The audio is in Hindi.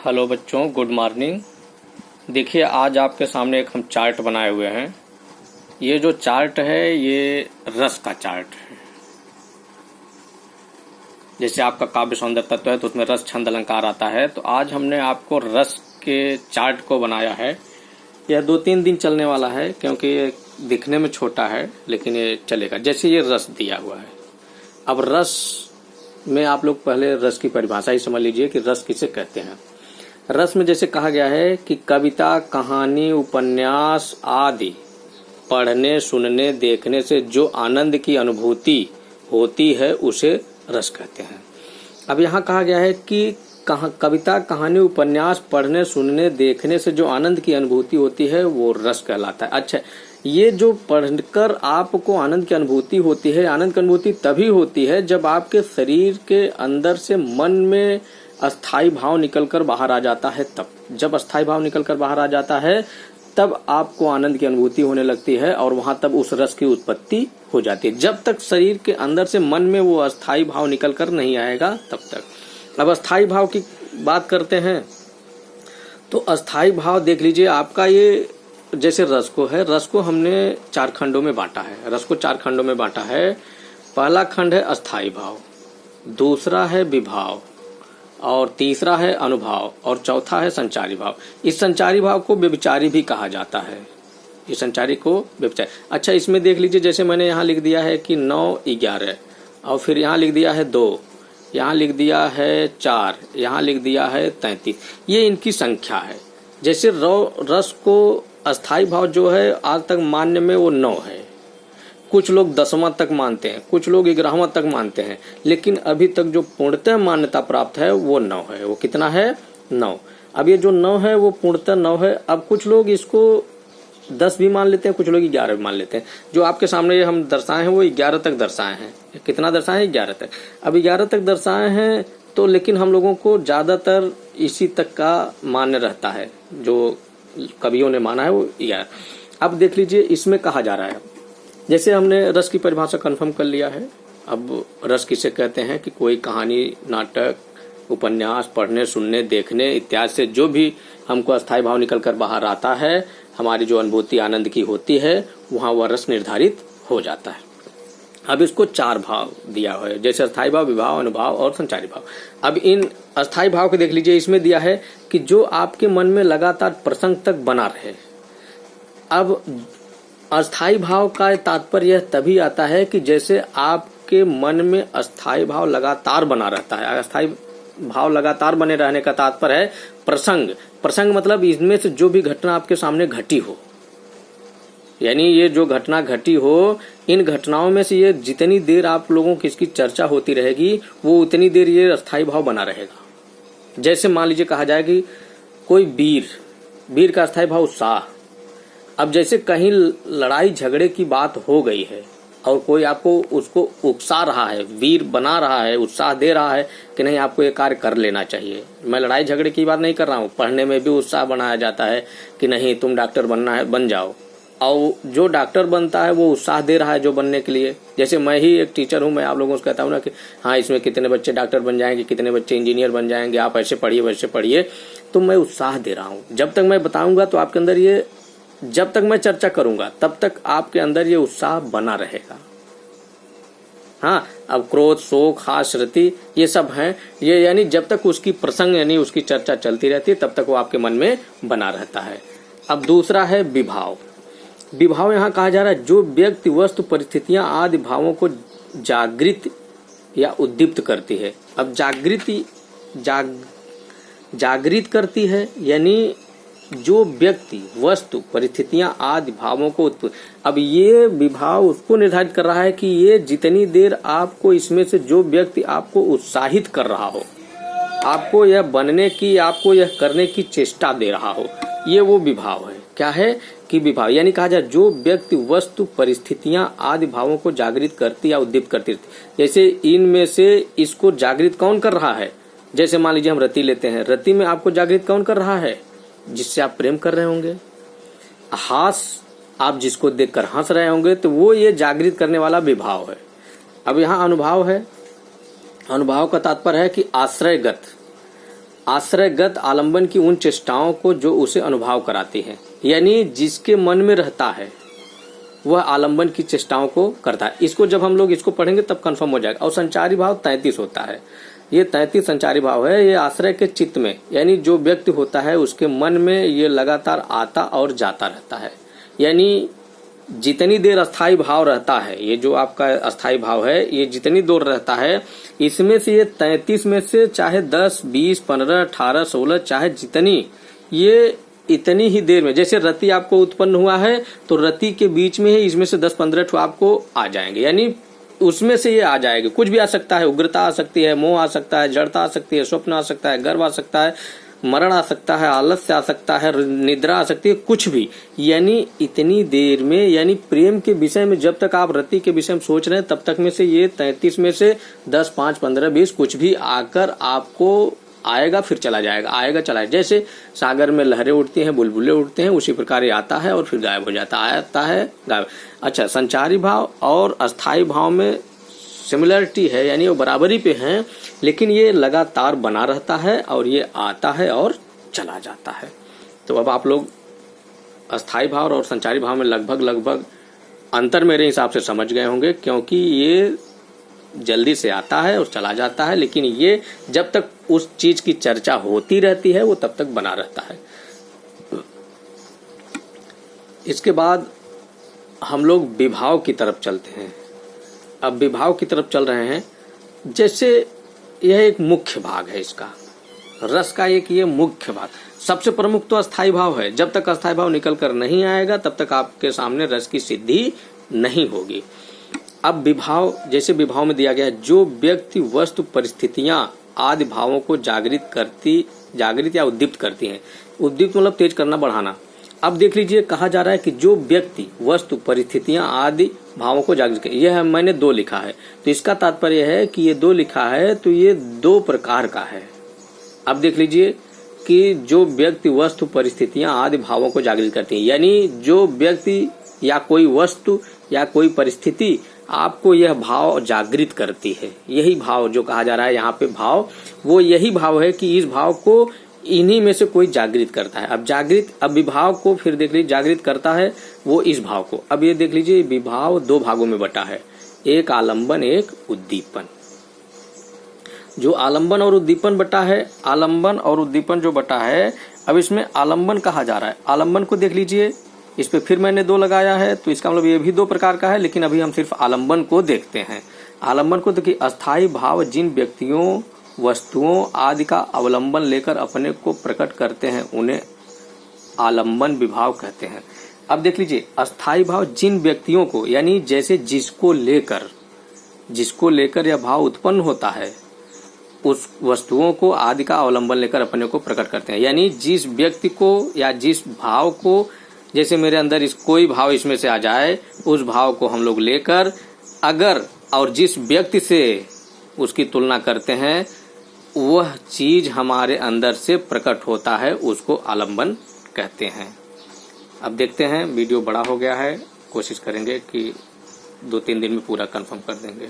हेलो बच्चों, गुड मॉर्निंग। देखिए, आज आपके सामने एक हम चार्ट बनाए हुए हैं। ये जो चार्ट है ये रस का चार्ट है। जैसे आपका काव्य सौंदर्य तत्व है तो उसमें रस छंद अलंकार आता है, तो आज हमने आपको रस के चार्ट को बनाया है। यह 2-3 दिन चलने वाला है क्योंकि ये दिखने में छोटा है लेकिन ये चलेगा। जैसे ये रस दिया हुआ है, अब रस में आप लोग पहले रस की परिभाषा ही समझ लीजिए कि रस किसे कहते हैं। रस में जैसे कहा गया है कि कविता, कहानी, उपन्यास आदि पढ़ने, सुनने, देखने से जो आनंद की अनुभूति होती है उसे रस कहते हैं। अब यहाँ कहा गया है कि कविता, कहानी, उपन्यास पढ़ने, सुनने, देखने से जो आनंद की अनुभूति होती है वो रस कहलाता है। अच्छा, ये जो पढ़कर आपको आनंद की अनुभूति होती है, आनंद की अनुभूति तभी होती है जब आपके शरीर के अंदर से मन में अस्थाई भाव निकलकर बाहर आ जाता है। तब जब अस्थाई भाव निकलकर बाहर आ जाता है तब आपको आनंद की अनुभूति होने लगती है और वहां तब उस रस की उत्पत्ति हो जाती है। जब तक शरीर के अंदर से मन में वो अस्थाई भाव निकलकर नहीं आएगा तब तक। अब अस्थाई भाव की बात करते हैं तो अस्थाई भाव देख लीजिए आपका, ये जैसे रस को है, रस को हमने 4 खंडों में बांटा है। रस को 4 खंडों में बांटा है। पहला खंड है अस्थाई भाव, दूसरा है विभाव, और तीसरा है अनुभाव, और चौथा है संचारी भाव। इस संचारी भाव को व्यभिचारी भी कहा जाता है। इस संचारी को व्यभिचारी। अच्छा, इसमें देख लीजिए, जैसे मैंने यहाँ लिख दिया है कि 9, 11, और फिर यहाँ लिख दिया है 2, यहाँ लिख दिया है 4, यहाँ लिख दिया है 33। ये इनकी संख्या है। जैसे रस को अस्थाई भाव जो है आज तक मान्य में वो 9 है। कुछ लोग 10वां तक मानते हैं, कुछ लोग 11वां तक मानते हैं, लेकिन अभी तक जो पूर्णतः मान्यता प्राप्त है वो 9 है। वो कितना है? 9। अब ये जो 9 है वो पूर्णतः 9 है। अब कुछ लोग इसको 10 भी मान लेते हैं, कुछ लोग 11 भी मान लेते हैं। जो आपके सामने हम दर्शाए हैं वो 11 तक दर्शाए हैं। कितना दर्शाए हैं? 11 तक। अब 11 तक दर्शाए हैं तो लेकिन हम लोगों को ज्यादातर इसी तक का मान्य रहता है। जो कवियों ने माना है वो 11। अब देख लीजिए, इसमें कहा जा रहा है, जैसे हमने रस की परिभाषा कंफर्म कर लिया है। अब रस किसे कहते हैं कि कोई कहानी, नाटक, उपन्यास पढ़ने, सुनने, देखने इत्यादि से जो भी हमको अस्थाई भाव निकलकर बाहर आता है, हमारी जो अनुभूति आनंद की होती है, वहां वह रस निर्धारित हो जाता है। अब इसको 4 भाव दिया हुआ है, जैसे अस्थाई भाव, विभाव, अनुभाव और संचारी भाव। अब इन अस्थाई भाव को देख लीजिए, इसमें दिया है कि जो आपके मन में लगातार प्रसंग तक बना रहे। अब अस्थाई भाव का तात्पर्य तभी आता है कि जैसे आपके मन में अस्थाई भाव लगातार बना रहता है। अस्थाई भाव लगातार बने रहने का तात्पर्य है प्रसंग। प्रसंग मतलब इनमें से जो भी घटना आपके सामने घटी हो, यानी ये जो घटना घटी हो, इन घटनाओं में से ये जितनी देर आप लोगों की इसकी चर्चा होती रहेगी वो उतनी देर ये अस्थाई भाव बना रहेगा। जैसे मान लीजिए कहा जाए कि कोई वीर का अस्थाई भाव उत्साह। अब जैसे कहीं लड़ाई झगड़े की बात हो गई है और कोई आपको उसको उकसा रहा है, वीर बना रहा है, उत्साह दे रहा है कि नहीं आपको ये कार्य कर लेना चाहिए। मैं लड़ाई झगड़े की बात नहीं कर रहा हूँ, पढ़ने में भी उत्साह बनाया जाता है कि नहीं तुम डॉक्टर बनना है, बन जाओ। और जो डॉक्टर बनता है वो उत्साह दे रहा है जो बनने के लिए। जैसे मैं ही एक टीचर हूँ, मैं आप लोगों से कहता हूँ ना कि हाँ इसमें कितने बच्चे डॉक्टर बन जाएंगे, कितने बच्चे इंजीनियर बन जाएंगे, आप ऐसे पढ़िए वैसे पढ़िए, तो मैं उत्साह दे रहा हूँ। जब तक मैं बताऊंगा तो आपके अंदर ये, जब तक मैं चर्चा करूंगा तब तक आपके अंदर ये उत्साह बना रहेगा। हाँ, अब क्रोध, शोक, हास, रति ये सब हैं, ये यानी जब तक उसकी प्रसंग यानी उसकी चर्चा चलती रहती है तब तक वो आपके मन में बना रहता है। अब दूसरा है विभाव। विभाव यहाँ कहा जा रहा है जो व्यक्ति, वस्तु, परिस्थितियां आदि भावों को जागृत या उद्दीप्त करती है। अब जागृत करती है यानी जो व्यक्ति, वस्तु, परिस्थितियां आदि भावों को उत्पन्न। अब ये विभाव उसको निर्धारित कर रहा है कि ये जितनी देर आपको इसमें से जो व्यक्ति आपको उत्साहित कर रहा हो, आपको यह बनने की, आपको यह करने की चेष्टा दे रहा हो, ये वो विभाव है। क्या है कि विभाव यानी कहा जाए जो व्यक्ति, वस्तु, परिस्थितियां आदि भावों को जागृत करती या उद्दीप्त करती रहती। जैसे इनमें से इसको जागृत कौन कर रहा है? जैसे मान लीजिए हम रति लेते हैं, रति में आपको जागृत कौन कर रहा है? जिससे आप प्रेम कर रहे होंगे। हास, आप जिसको देखकर हंस रहे होंगे, तो वो ये जागृत करने वाला विभाव है। अब यहाँ अनुभाव है। अनुभाव का तात्पर्य है कि आश्रयगत, आश्रयगत आलंबन की उन चेष्टाओं को जो उसे अनुभव कराती है, यानी जिसके मन में रहता है वह आलंबन की चेष्टाओं को करता है। इसको जब हम लोग इसको पढ़ेंगे तब कंफर्म हो जाएगा। और संचारी भाव 33 होता है, ये 33 संचारी भाव है। ये आश्रय के चित्त में, यानी जो व्यक्ति होता है उसके मन में ये लगातार आता और जाता रहता है। यानी जितनी देर अस्थाई भाव रहता है, ये जो आपका अस्थाई भाव है, ये जितनी देर रहता है, इसमें से ये 33 में से चाहे 10, 20, 15, 18, 16 चाहे जितनी, ये इतनी ही देर में, जैसे रति आपको उत्पन्न हुआ है तो रति के बीच में ही इसमें से 10-15 ठो आपको आ जाएंगे, यानी उसमें से ये आ जाएगी। कुछ भी आ सकता है, उग्रता आ सकती है, मोह आ सकता है, जड़ता आ सकती है, स्वप्न आ सकता है, गर्व आ सकता है, मरण आ सकता है, आलस्य आ सकता है, निद्रा आ सकती है, कुछ भी। यानी इतनी देर में, यानी प्रेम के विषय में जब तक आप रति के विषय में सोच रहे हैं तब तक में से ये 33 में से 10, 5, 15, 20 कुछ भी आकर आपको आएगा, फिर चला जाएगा, आएगा चला जाएगा। जैसे सागर में लहरें उठती हैं, बुलबुले उठते हैं, उसी प्रकार ये आता है और फिर गायब हो जाता है, आता है गायब। अच्छा, संचारी भाव और अस्थाई भाव में सिमिलरिटी है, यानी वो बराबरी पे हैं, लेकिन ये लगातार बना रहता है और ये आता है और चला जाता है। तो अब आप लोग अस्थाई भाव और संचारी भाव में लगभग अंतर मेरे हिसाब से समझ गए होंगे, क्योंकि ये जल्दी से आता है और चला जाता है, लेकिन ये जब तक उस चीज की चर्चा होती रहती है वो तब तक बना रहता है। इसके बाद हम लोग विभाव की तरफ चलते हैं। अब विभाव की तरफ चल रहे हैं। जैसे यह एक मुख्य भाग है, इसका रस का एक ये मुख्य भाग, सबसे प्रमुख तो अस्थाई भाव है। जब तक अस्थाई भाव निकल कर नहीं आएगा तब तक आपके सामने रस की सिद्धि नहीं होगी। अब विभाव, जैसे विभाव में दिया गया, जो व्यक्ति वस्तु परिस्थितियां आदि भावों को जागृत या उद्दीप्त करती हैं। उद्दीप्त मतलब तेज करना, बढ़ाना। अब देख लीजिए, कहा जा रहा है कि जो व्यक्ति वस्तु परिस्थितियां आदि भावों को जागृत करे, यह मैंने 2 लिखा है, तो इसका तात्पर्य है कि ये 2 लिखा है तो ये 2 प्रकार का है। अब देख लीजिए कि जो व्यक्ति वस्तु परिस्थितियां आदि भावों को जागृत करती है, यानी जो व्यक्ति या कोई वस्तु या कोई परिस्थिति आपको यह भाव जागृत करती है, यही भाव जो कहा जा रहा है यहाँ पे भाव, वो यही भाव है कि इस भाव को इन्हीं में से कोई जागृत करता है। अब विभाव को फिर देख लीजिए, जागृत करता है वो इस भाव को। अब ये देख लीजिए, विभाव 2 भागों में बटा है, एक आलंबन, एक उद्दीपन। जो आलंबन और उद्दीपन बटा है, आलंबन और उद्दीपन जो बटा है, अब इसमें आलंबन कहा जा रहा है। आलंबन को देख लीजिए, इस पे फिर मैंने 2 लगाया है, तो इसका मतलब ये भी 2 प्रकार का है, लेकिन अभी हम सिर्फ आलंबन को देखते हैं। आलंबन को देखिए, अस्थाई भाव जिन व्यक्तियों वस्तुओं आदि का अवलंबन लेकर अपने को प्रकट करते हैं उन्हें आलंबन विभाव कहते हैं। अब देख लीजिए, अस्थाई भाव जिन व्यक्तियों को, यानी जैसे जिसको लेकर यह भाव उत्पन्न होता है, उस वस्तुओं को आदि का अवलंबन लेकर अपने को प्रकट करते हैं। यानी जिस व्यक्ति को या जिस भाव को, जैसे मेरे अंदर कोई भाव इसमें से आ जाए, उस भाव को हम लोग लेकर अगर और जिस व्यक्ति से उसकी तुलना करते हैं, वह चीज हमारे अंदर से प्रकट होता है, उसको आलंबन कहते हैं। अब देखते हैं, वीडियो बड़ा हो गया है, कोशिश करेंगे कि 2-3 दिन में पूरा कंफर्म कर देंगे।